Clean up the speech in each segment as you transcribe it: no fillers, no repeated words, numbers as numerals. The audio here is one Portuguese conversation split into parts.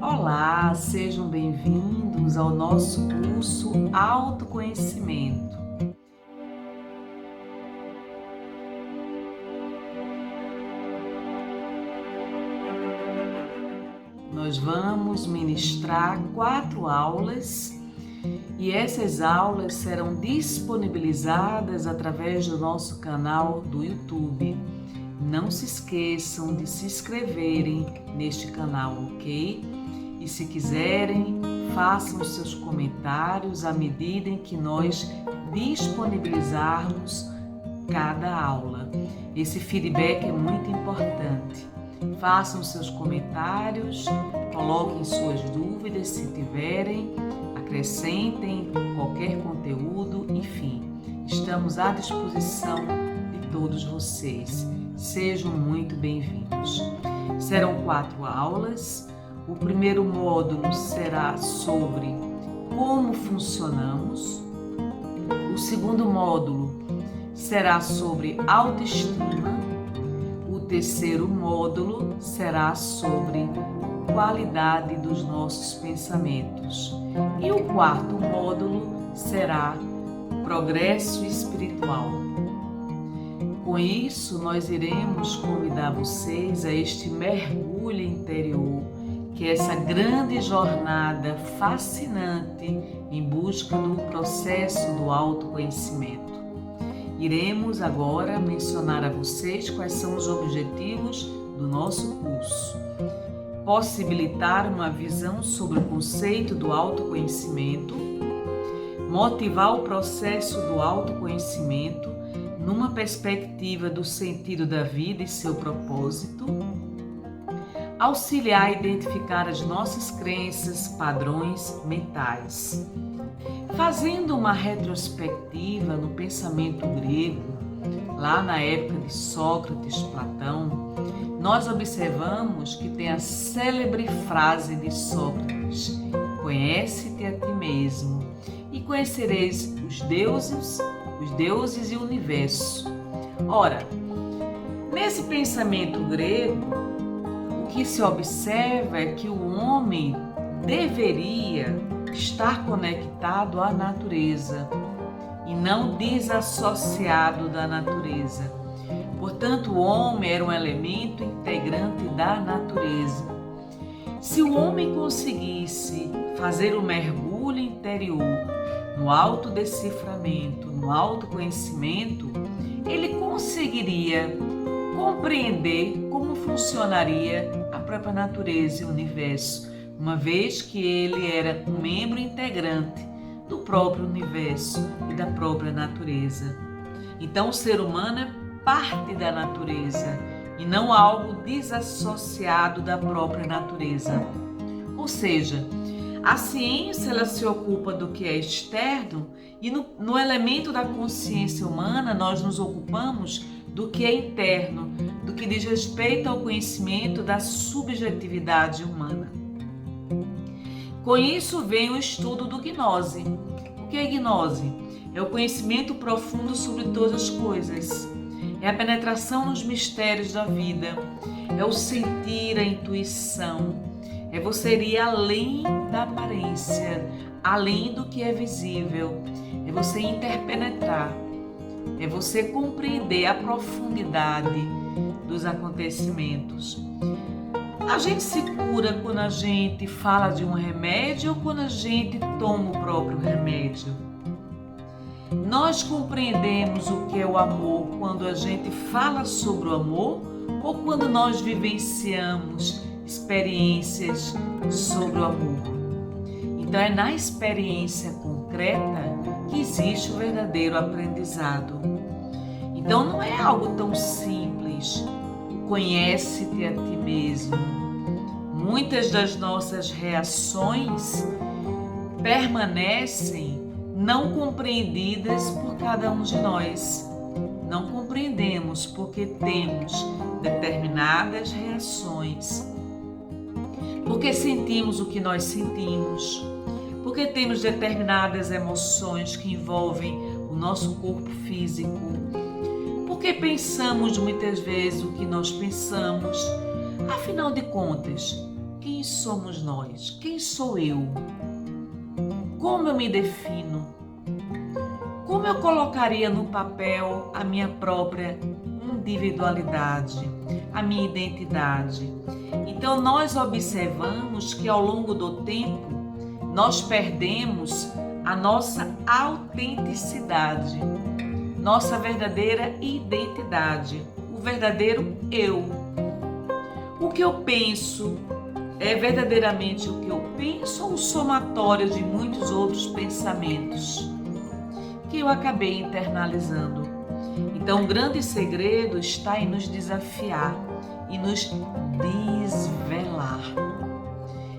Olá, sejam bem-vindos ao nosso curso Autoconhecimento. Nós vamos ministrar 4 aulas e essas aulas serão disponibilizadas através do nosso canal do YouTube. Não se esqueçam de se inscreverem neste canal, ok? E se quiserem, façam seus comentários à medida em que nós disponibilizarmos cada aula. Esse feedback é muito importante. Façam seus comentários, coloquem suas dúvidas se tiverem, acrescentem qualquer conteúdo, enfim, estamos à disposição de todos vocês. Sejam muito bem-vindos. Serão 4 aulas. O primeiro módulo será sobre como funcionamos. O segundo módulo será sobre autoestima. O terceiro módulo será sobre qualidade dos nossos pensamentos. E o quarto módulo será progresso espiritual. Com isso, nós iremos convidar vocês a este mergulho interior, que é essa grande jornada fascinante em busca do processo do autoconhecimento. Iremos agora mencionar a vocês quais são os objetivos do nosso curso. Possibilitar uma visão sobre o conceito do autoconhecimento, motivar o processo do autoconhecimento numa perspectiva do sentido da vida e seu propósito, auxiliar a identificar as nossas crenças, padrões mentais. Fazendo uma retrospectiva no pensamento grego, lá na época de Sócrates, Platão, nós observamos que tem a célebre frase de Sócrates: "Conhece-te a ti mesmo e conhecereis os deuses e o universo." Ora, nesse pensamento grego, o que se observa é que o homem deveria estar conectado à natureza e não desassociado da natureza. Portanto, o homem era um elemento integrante da natureza. Se o homem conseguisse fazer o mergulho interior no autodeciframento, no autoconhecimento, ele conseguiria compreender como funcionaria a própria natureza e o universo, uma vez que ele era um membro integrante do próprio universo e da própria natureza. Então, o ser humano é parte da natureza e não algo desassociado da própria natureza. Ou seja, a ciência ela se ocupa do que é externo e no elemento da consciência humana nós nos ocupamos do que é interno, do que diz respeito ao conhecimento da subjetividade humana. Com isso vem o estudo do gnose. O que é gnose? É o conhecimento profundo sobre todas as coisas. É a penetração nos mistérios da vida. É o sentir, a intuição. É você ir além da aparência, além do que é visível. É você interpenetrar. É você compreender a profundidade dos acontecimentos. A gente se cura quando a gente fala de um remédio ou quando a gente toma o próprio remédio. Nós compreendemos o que é o amor quando a gente fala sobre o amor ou quando nós vivenciamos experiências sobre o amor. Então é na experiência concreta que existe o verdadeiro aprendizado. Então não é algo tão simples. Conhece-te a ti mesmo. Muitas das nossas reações permanecem não compreendidas por cada um de nós. Não compreendemos porque temos determinadas reações, porque sentimos o que nós sentimos, porque temos determinadas emoções que envolvem o nosso corpo físico, porque pensamos muitas vezes o que nós pensamos. Afinal de contas, quem somos nós? Quem sou eu? Como eu me defino? Como eu colocaria no papel a minha própria individualidade, a minha identidade? Então nós observamos que ao longo do tempo nós perdemos a nossa autenticidade, nossa verdadeira identidade, o verdadeiro eu. O que eu penso é verdadeiramente o que eu penso ou o somatório de muitos outros pensamentos que eu acabei internalizando? Então, o grande segredo está em nos desafiar e nos desvelar,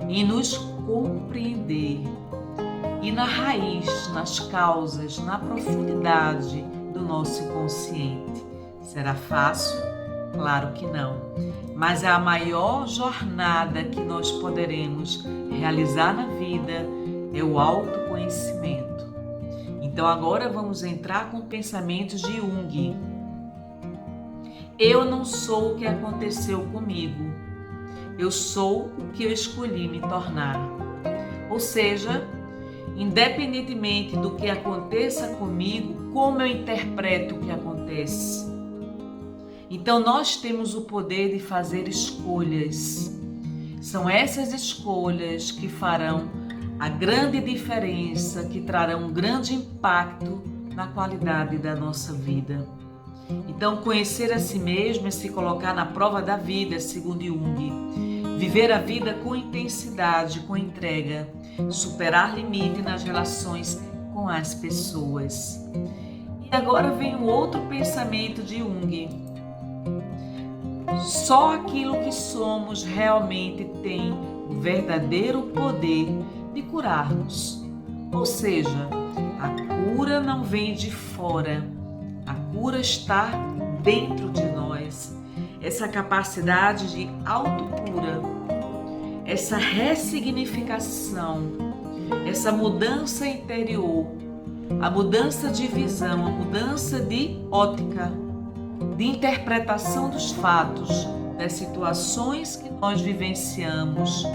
em nos compreender e na raiz, nas causas, na profundidade do nosso inconsciente. Será fácil? Claro que não, mas é a maior jornada que nós poderemos realizar na vida é o autoconhecimento. Então agora vamos entrar com pensamentos de Jung. Eu não sou o que aconteceu comigo, eu sou o que eu escolhi me tornar. Ou seja, independentemente do que aconteça comigo, como eu interpreto o que acontece. Então nós temos o poder de fazer escolhas. São essas escolhas que farão a grande diferença, que trarão um grande impacto na qualidade da nossa vida. Então conhecer a si mesmo é se colocar na prova da vida, segundo Jung. Viver a vida com intensidade, com entrega, superar limite nas relações com as pessoas. E agora vem um outro pensamento de Jung. Só aquilo que somos realmente tem o verdadeiro poder de curar-nos. Ou seja, a cura não vem de fora, a cura está dentro de nós. Essa capacidade de autocura, essa ressignificação, essa mudança interior, a mudança de visão, a mudança de ótica, de interpretação dos fatos, das situações que nós vivenciamos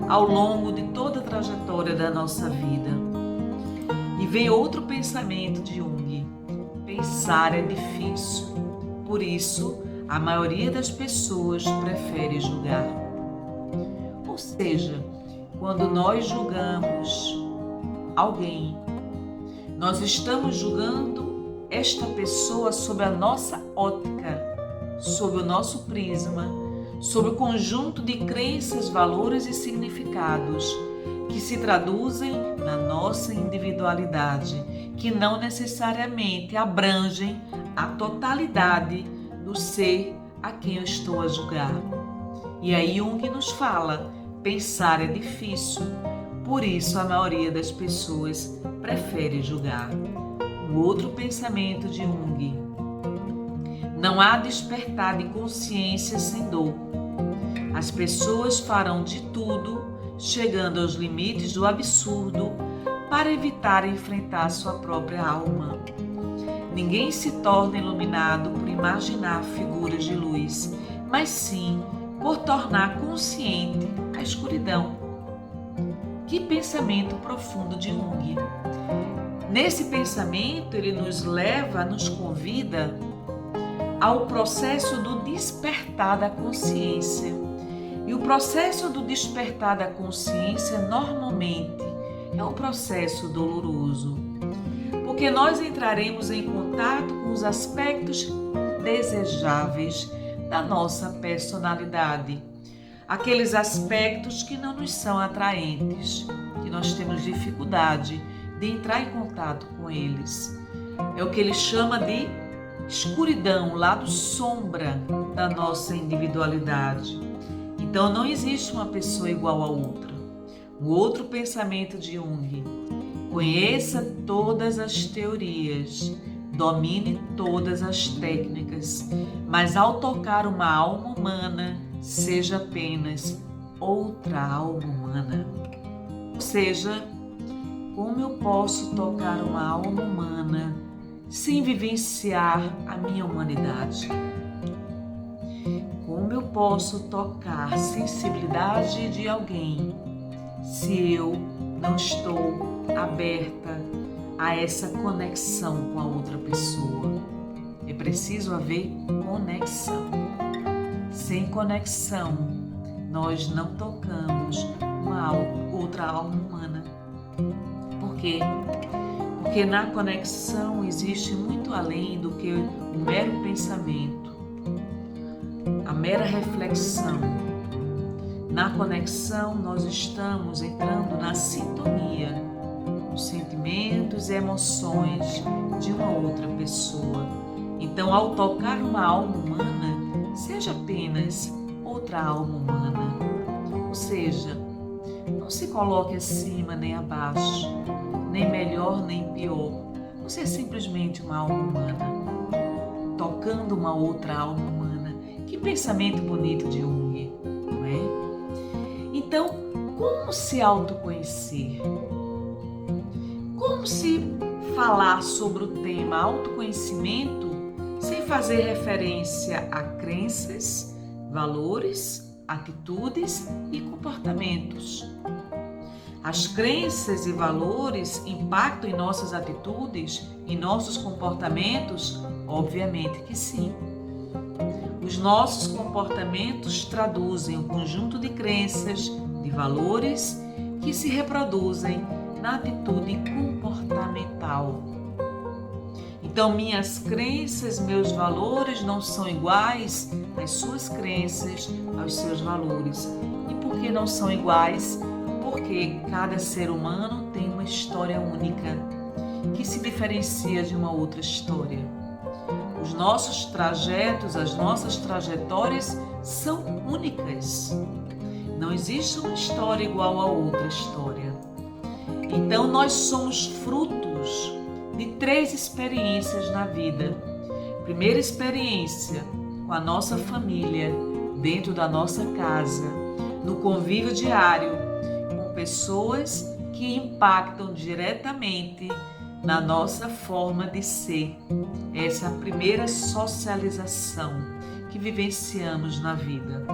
ao longo de toda a trajetória da nossa vida. E vem outro pensamento de Jung: pensar é difícil, por isso a maioria das pessoas prefere julgar. Ou seja, quando nós julgamos alguém, nós estamos julgando esta pessoa sob a nossa ótica, sob o nosso prisma, sob o conjunto de crenças, valores e significados que se traduzem na nossa individualidade, que não necessariamente abrangem a totalidade do ser a quem eu estou a julgar. E aí Jung nos fala: pensar é difícil, por isso a maioria das pessoas prefere julgar. O outro pensamento de Jung: não há despertar de consciência sem dor. As pessoas farão de tudo, chegando aos limites do absurdo, para evitar enfrentar sua própria alma. Ninguém se torna iluminado por imaginar figuras de luz, mas sim por tornar consciente a escuridão. Que pensamento profundo de Jung! Nesse pensamento, ele nos leva, nos convida ao processo do despertar da consciência. E o processo do despertar da consciência, normalmente, é um processo doloroso, porque nós entraremos em contato com os aspectos desejáveis da nossa personalidade, aqueles aspectos que não nos são atraentes, que nós temos dificuldade de entrar em contato com eles. É o que ele chama de escuridão, lado sombra da nossa individualidade. Então não existe uma pessoa igual a outra. O outro pensamento de Jung: conheça todas as teorias, domine todas as técnicas, mas ao tocar uma alma humana, seja apenas outra alma humana. Ou seja, como eu posso tocar uma alma humana sem vivenciar a minha humanidade? Como eu posso tocar a sensibilidade de alguém se eu não estou aberta a essa conexão com a outra pessoa? É preciso haver conexão. Sem conexão, nós não tocamos outra alma humana. Por quê? Porque na conexão existe muito além do que o mero pensamento, a mera reflexão. Na conexão, nós estamos entrando na sintonia dos sentimentos e emoções de uma outra pessoa. Então, ao tocar uma alma humana, seja apenas outra alma humana. Ou seja, não se coloque acima nem abaixo, nem melhor nem pior. Você é simplesmente uma alma humana, tocando uma outra alma humana. Que pensamento bonito de Jung, não é? Então, como se autoconhecer? Como se falar sobre o tema autoconhecimento sem fazer referência a crenças, valores, atitudes e comportamentos? As crenças e valores impactam em nossas atitudes, em nossos comportamentos? Obviamente que sim. Os nossos comportamentos traduzem um conjunto de crenças, de valores que se reproduzem na atitude comportamental. Então, minhas crenças, meus valores não são iguais às suas crenças, aos seus valores. E por que não são iguais? Porque cada ser humano tem uma história única, que se diferencia de uma outra história. Os nossos trajetos, as nossas trajetórias são únicas. Não existe uma história igual a outra história. Então, nós somos frutos de 3 experiências na vida. Primeira experiência com a nossa família, dentro da nossa casa, no convívio diário, com pessoas que impactam diretamente na nossa forma de ser. Essa é a primeira socialização que vivenciamos na vida.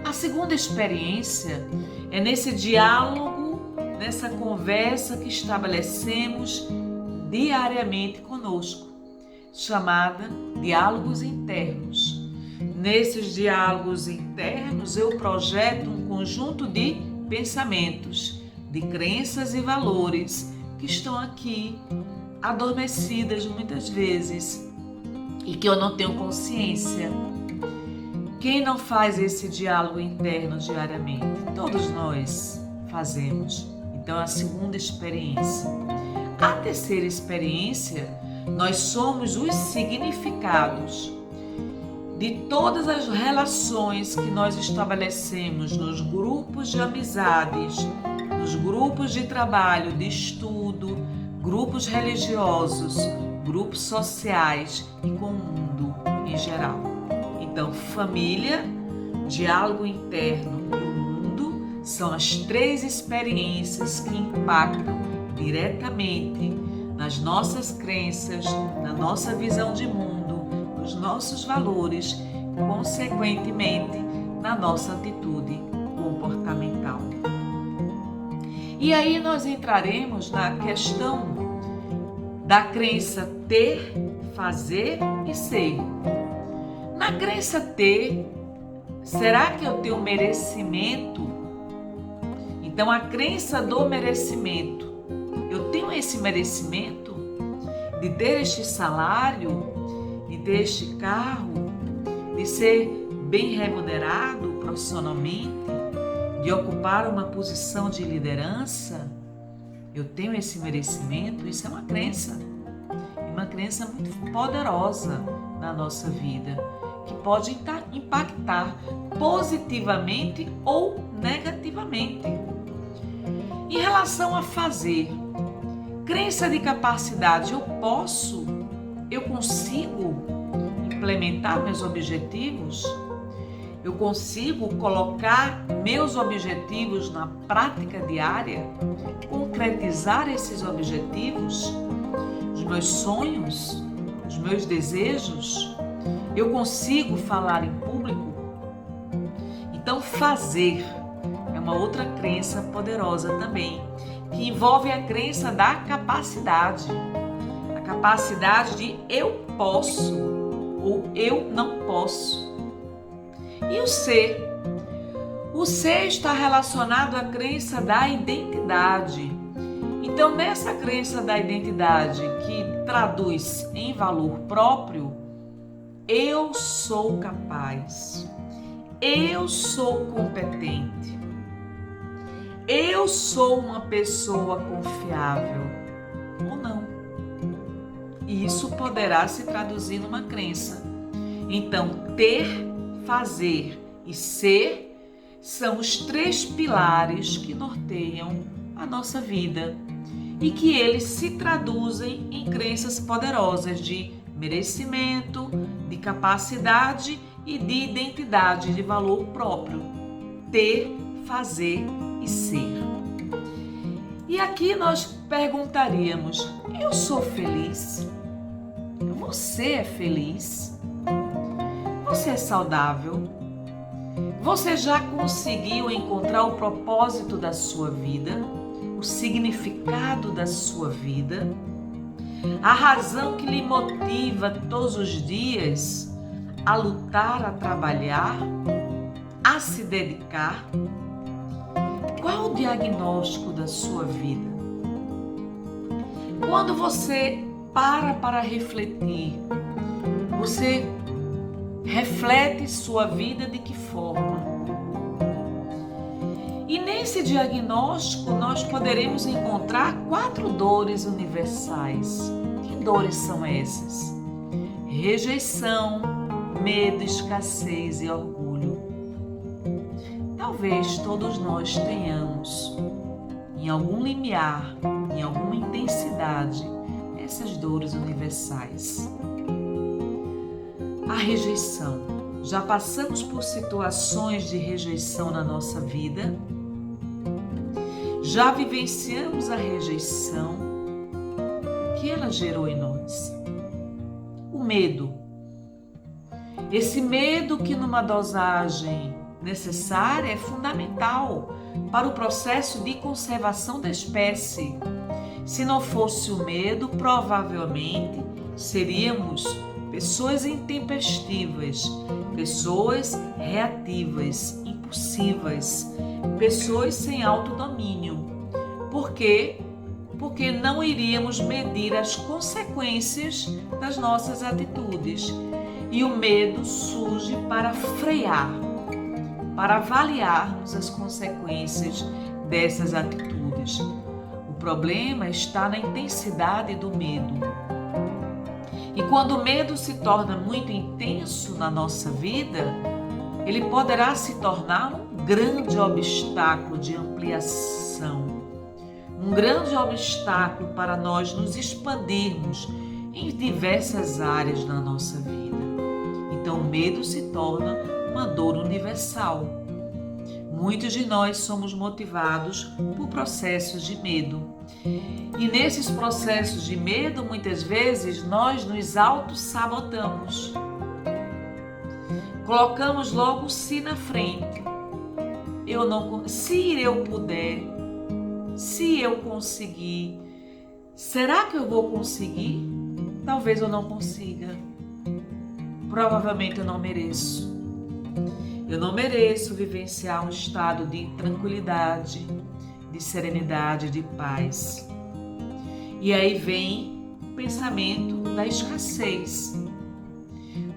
A segunda experiência é nesse diálogo, nessa conversa que estabelecemos diariamente conosco, chamada diálogos internos. Nesses diálogos internos, eu projeto um conjunto de pensamentos, de crenças e valores que estão aqui adormecidas muitas vezes e que eu não tenho consciência. Quem não faz esse diálogo interno diariamente? Todos nós fazemos. Então, a segunda experiência. A terceira experiência, nós somos os significados de todas as relações que nós estabelecemos nos grupos de amizades, nos grupos de trabalho, de estudo, grupos religiosos, grupos sociais e com o mundo em geral. Então, família, diálogo interno e o mundo são as 3 experiências que impactam diretamente nas nossas crenças, na nossa visão de mundo, nos nossos valores, consequentemente, na nossa atitude comportamental. E aí nós entraremos na questão da crença ter, fazer e ser. Na crença ter, será que eu tenho merecimento? Então, a crença do merecimento. Eu tenho esse merecimento de ter este salário, de ter este carro, de ser bem remunerado profissionalmente, de ocupar uma posição de liderança? Eu tenho esse merecimento? Isso é uma crença muito poderosa na nossa vida, que pode impactar positivamente ou negativamente. Em relação a fazer, crença de capacidade, eu consigo implementar meus objetivos? Eu consigo colocar meus objetivos na prática diária? Concretizar esses objetivos? Os meus sonhos? Os meus desejos? Eu consigo falar em público? Então, fazer é uma outra crença poderosa também, que envolve a crença da capacidade. A capacidade de eu posso ou eu não posso. E o ser? O ser está relacionado à crença da identidade. Então, nessa crença da identidade, que traduz em valor próprio, eu sou capaz, eu sou competente, eu sou uma pessoa confiável ou não. E isso poderá se traduzir numa crença. Então, ter, fazer e ser são os 3 pilares que norteiam a nossa vida e que eles se traduzem em crenças poderosas de merecimento, de capacidade e de identidade, de valor próprio. Ter, fazer e ser. E aqui nós perguntaríamos: eu sou feliz? Você é feliz? Você é saudável? Você já conseguiu encontrar o propósito da sua vida? O significado da sua vida? A razão que lhe motiva todos os dias a lutar, a trabalhar, a se dedicar? Qual o diagnóstico da sua vida? Quando você para refletir, você reflete sua vida de que forma? E nesse diagnóstico nós poderemos encontrar 4 dores universais. Que dores são essas? Rejeição, medo, escassez e orgulho. Talvez todos nós tenhamos, em algum limiar, em alguma intensidade, essas dores universais. A rejeição. Já passamos por situações de rejeição na nossa vida? Já vivenciamos a rejeição que ela gerou em nós? O medo. Esse medo que numa dosagem necessária é fundamental para o processo de conservação da espécie. Se não fosse o medo, provavelmente seríamos pessoas intempestivas, pessoas reativas, impulsivas, pessoas sem autodomínio. Por quê? Porque não iríamos medir as consequências das nossas atitudes. E o medo surge para frear, para avaliarmos as consequências dessas atitudes. O problema está na intensidade do medo. E quando o medo se torna muito intenso na nossa vida, ele poderá se tornar um grande obstáculo de ampliação, um grande obstáculo para nós nos expandirmos em diversas áreas da nossa vida. Então, o medo se torna uma dor universal. Muitos de nós somos motivados por processos de medo. E nesses processos de medo, muitas vezes, nós nos auto-sabotamos. Colocamos logo o si na frente. Se eu puder, se eu conseguir, será que eu vou conseguir? Talvez eu não consiga. Provavelmente eu não mereço. Eu não mereço vivenciar um estado de tranquilidade, de serenidade, de paz. E aí vem o pensamento da escassez.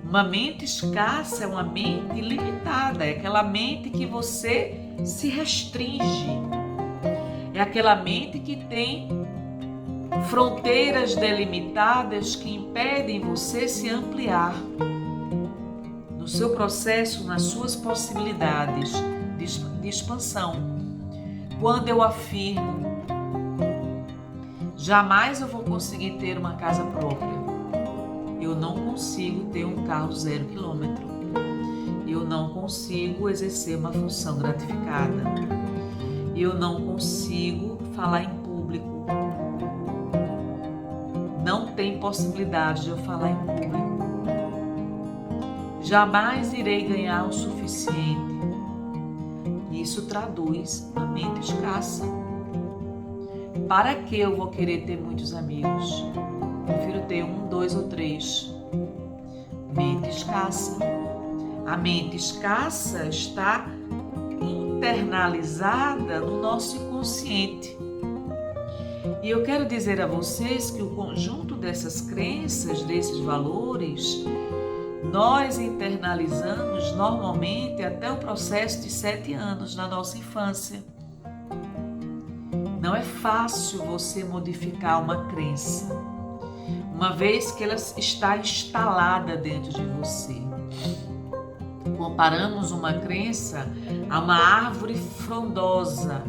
Uma mente escassa é uma mente limitada, é aquela mente que você se restringe. É aquela mente que tem fronteiras delimitadas que impedem você se ampliar no seu processo, nas suas possibilidades de expansão. Quando eu afirmo, jamais eu vou conseguir ter uma casa própria, eu não consigo ter um carro 0 km, eu não consigo exercer uma função gratificada, eu não consigo falar em público, não tem possibilidade de eu falar em público, jamais irei ganhar o suficiente, Isso traduz uma mente escassa. Para que eu vou querer ter muitos amigos? Prefiro ter 1, 2 ou 3. Mente escassa. A mente escassa está internalizada no nosso inconsciente. E eu quero dizer a vocês que o conjunto dessas crenças, desses valores, nós internalizamos normalmente até o processo de 7 anos na nossa infância. Não é fácil você modificar uma crença, uma vez que ela está instalada dentro de você. Comparamos uma crença a uma árvore frondosa,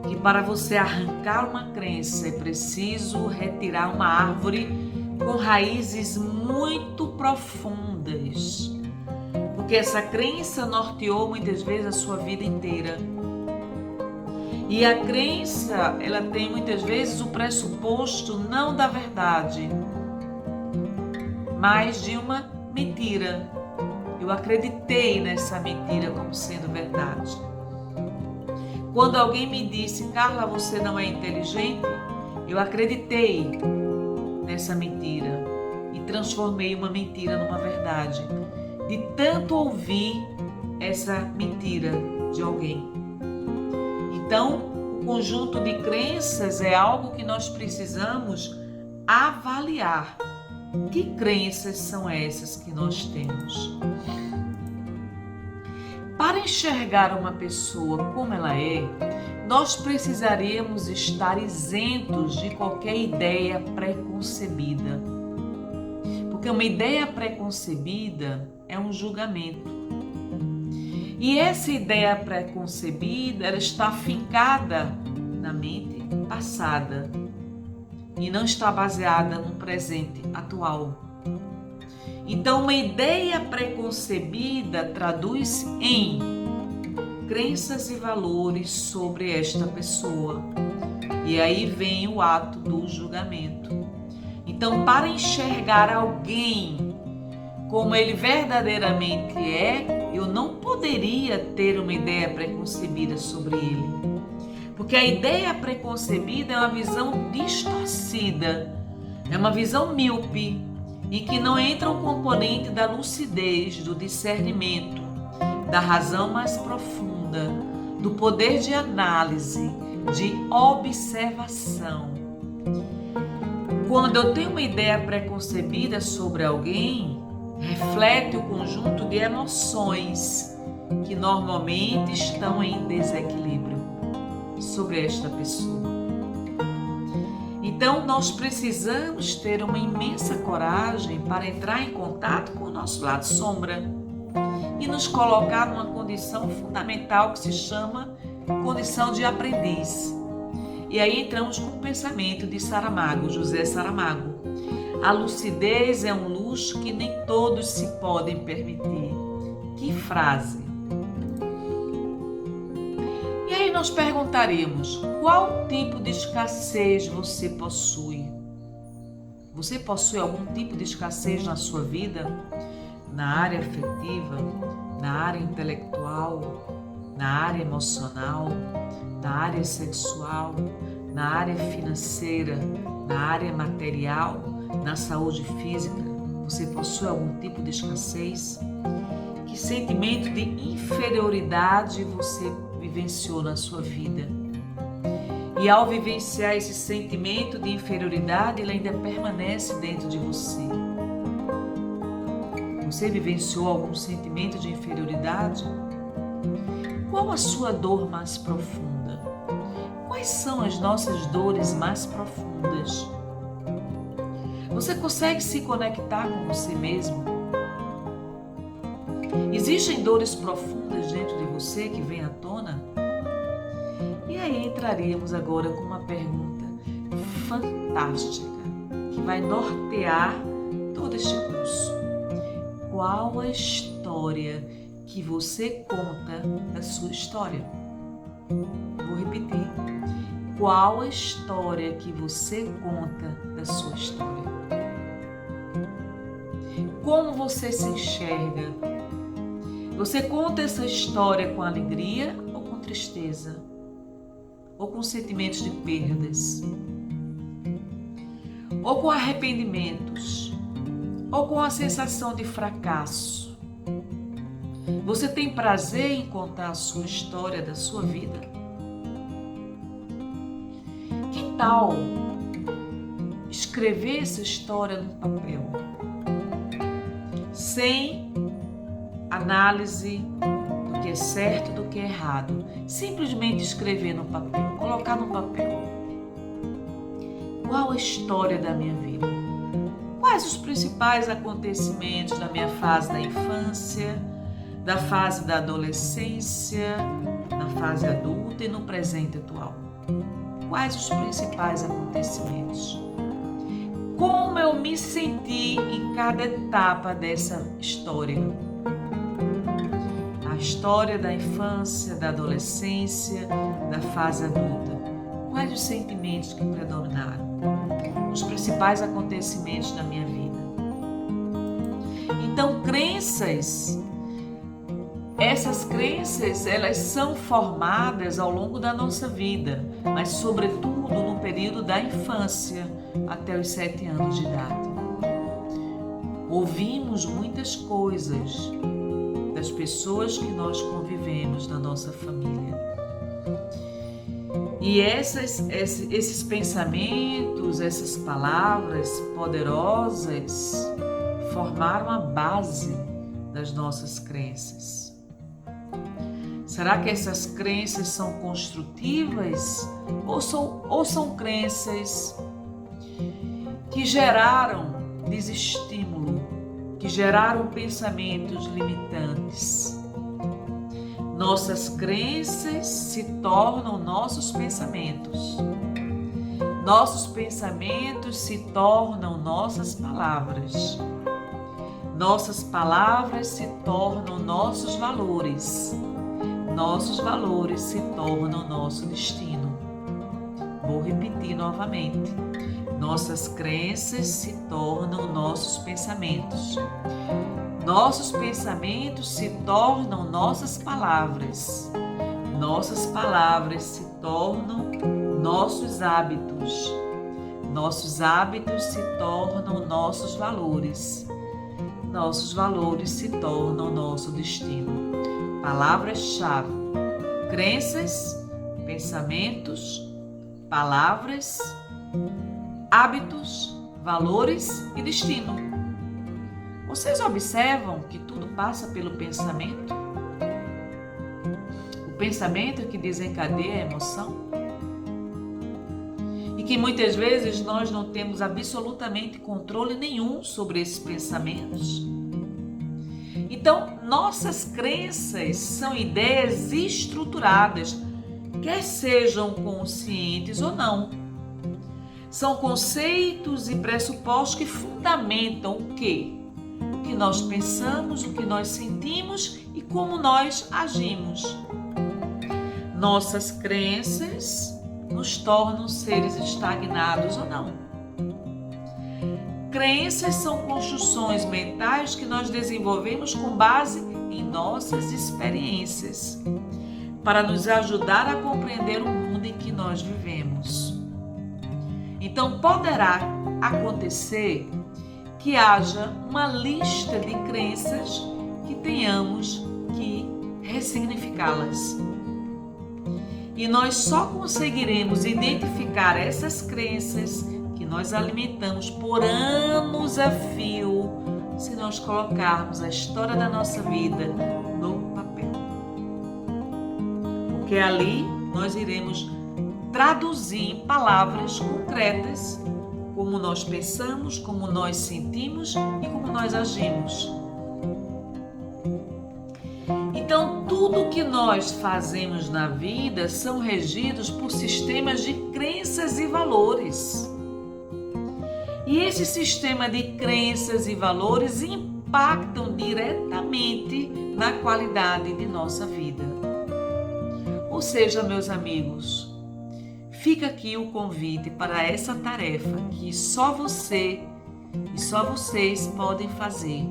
que para você arrancar uma crença é preciso retirar uma árvore com raízes muito profundas, porque essa crença norteou muitas vezes a sua vida inteira. E a crença, ela tem muitas vezes o pressuposto não da verdade, mas de uma mentira. Eu acreditei nessa mentira como sendo verdade. Quando alguém me disse, Carla, você não é inteligente, eu acreditei nessa mentira e transformei uma mentira numa verdade, de tanto ouvir essa mentira de alguém. Então, o conjunto de crenças é algo que nós precisamos avaliar. Que crenças são essas que nós temos? Para enxergar uma pessoa como ela é, nós precisaríamos estar isentos de qualquer ideia preconcebida. Porque uma ideia preconcebida é um julgamento. E essa ideia preconcebida, ela está fincada na mente passada e não está baseada no presente atual. Então, uma ideia preconcebida traduz em crenças e valores sobre esta pessoa. E aí vem o ato do julgamento. Então, para enxergar alguém como ele verdadeiramente é, eu não poderia ter uma ideia preconcebida sobre ele. Porque a ideia preconcebida é uma visão distorcida, é uma visão míope, em que não entra o componente da lucidez, do discernimento, da razão mais profunda, do poder de análise, de observação. Quando eu tenho uma ideia preconcebida sobre alguém, reflete o conjunto de emoções que normalmente estão em desequilíbrio sobre esta pessoa. Então, nós precisamos ter uma imensa coragem para entrar em contato com o nosso lado sombra e nos colocar numa condição fundamental que se chama condição de aprendiz. E aí entramos com o pensamento de Saramago, José Saramago. A lucidez é um luxo que nem todos se podem permitir. Que frase! E aí nós perguntaremos, qual tipo de escassez você possui? Você possui algum tipo de escassez na sua vida? Na área afetiva, na área intelectual, na área emocional, na área sexual, na área financeira, na área material, na saúde física? Você possui algum tipo de escassez? Que sentimento de inferioridade você vivenciou na sua vida? E ao vivenciar esse sentimento de inferioridade, ele ainda permanece dentro de você. Você vivenciou algum sentimento de inferioridade? Qual a sua dor mais profunda? Quais são as nossas dores mais profundas? Você consegue se conectar com você mesmo? Existem dores profundas dentro de você que vêm à tona? E aí entraríamos agora com uma pergunta fantástica que vai nortear todo este curso. Qual a história que você conta da sua história? Vou repetir. Qual a história que você conta da sua história? Como você se enxerga? Você conta essa história com alegria ou com tristeza, ou com sentimentos de perdas, ou com arrependimentos, ou com a sensação de fracasso. Você tem prazer em contar a sua história da sua vida? Que tal escrever essa história no papel? Sem análise do que é certo e do que é errado. Simplesmente escrever no papel, colocar no papel. Qual a história da minha vida? Quais os principais acontecimentos da minha fase da infância, da fase da adolescência, na fase adulta e no presente atual? Quais os principais acontecimentos? Como eu me senti em cada etapa dessa história? A história da infância, da adolescência, da fase adulta. Quais os sentimentos que predominaram? Os principais acontecimentos da minha vida. Então, essas crenças, elas são formadas ao longo da nossa vida, mas sobretudo no período da infância, até os 7 anos de idade. Ouvimos muitas coisas das pessoas que nós convivemos na nossa família. E esses pensamentos, essas palavras poderosas formaram a base das nossas crenças. Será que essas crenças são construtivas ou são crenças que geraram desestímulo, que geraram pensamentos limitantes? Nossas crenças se tornam nossos pensamentos. Nossos pensamentos se tornam nossas palavras. Nossas palavras se tornam nossos valores. Nossos valores se tornam nosso destino. Vou repetir novamente. Nossas crenças se tornam nossos pensamentos. Nossos pensamentos se tornam nossas palavras. Nossas palavras se tornam nossos hábitos. Nossos hábitos se tornam nossos valores. Nossos valores se tornam nosso destino. Palavras-chave: crenças, pensamentos, palavras, hábitos, valores e destino. Vocês observam que tudo passa pelo pensamento? O pensamento é que desencadeia a emoção? E que muitas vezes nós não temos absolutamente controle nenhum sobre esses pensamentos. Então, nossas crenças são ideias estruturadas, quer sejam conscientes ou não. São conceitos e pressupostos que fundamentam o quê? O que nós pensamos, o que nós sentimos e como nós agimos. Nossas crenças nos tornam seres estagnados ou não. Crenças são construções mentais que nós desenvolvemos com base em nossas experiências, para nos ajudar a compreender o mundo em que nós vivemos. Então, poderá acontecer que haja uma lista de crenças que tenhamos que ressignificá-las. E nós só conseguiremos identificar essas crenças que nós alimentamos por anos a fio se nós colocarmos a história da nossa vida no papel. Porque ali nós iremos traduzir em palavras concretas como nós pensamos, como nós sentimos e como nós agimos. Então, tudo que nós fazemos na vida são regidos por sistemas de crenças e valores. E esse sistema de crenças e valores impactam diretamente na qualidade de nossa vida. Ou seja, meus amigos, fica aqui o convite para essa tarefa que só você e só vocês podem fazer.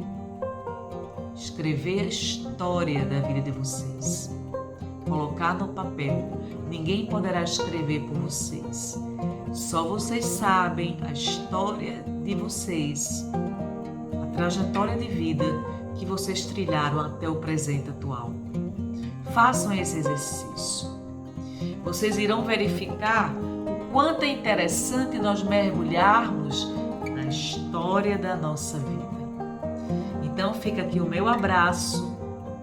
Escrever a história da vida de vocês. colocar no papel. Ninguém poderá escrever por vocês. Só vocês sabem a história de vocês, a trajetória de vida que vocês trilharam até o presente atual. Façam esse exercício. Vocês irão verificar o quanto é interessante nós mergulharmos na história da nossa vida. Então fica aqui o meu abraço,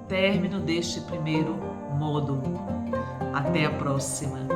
término deste primeiro módulo. Até a próxima!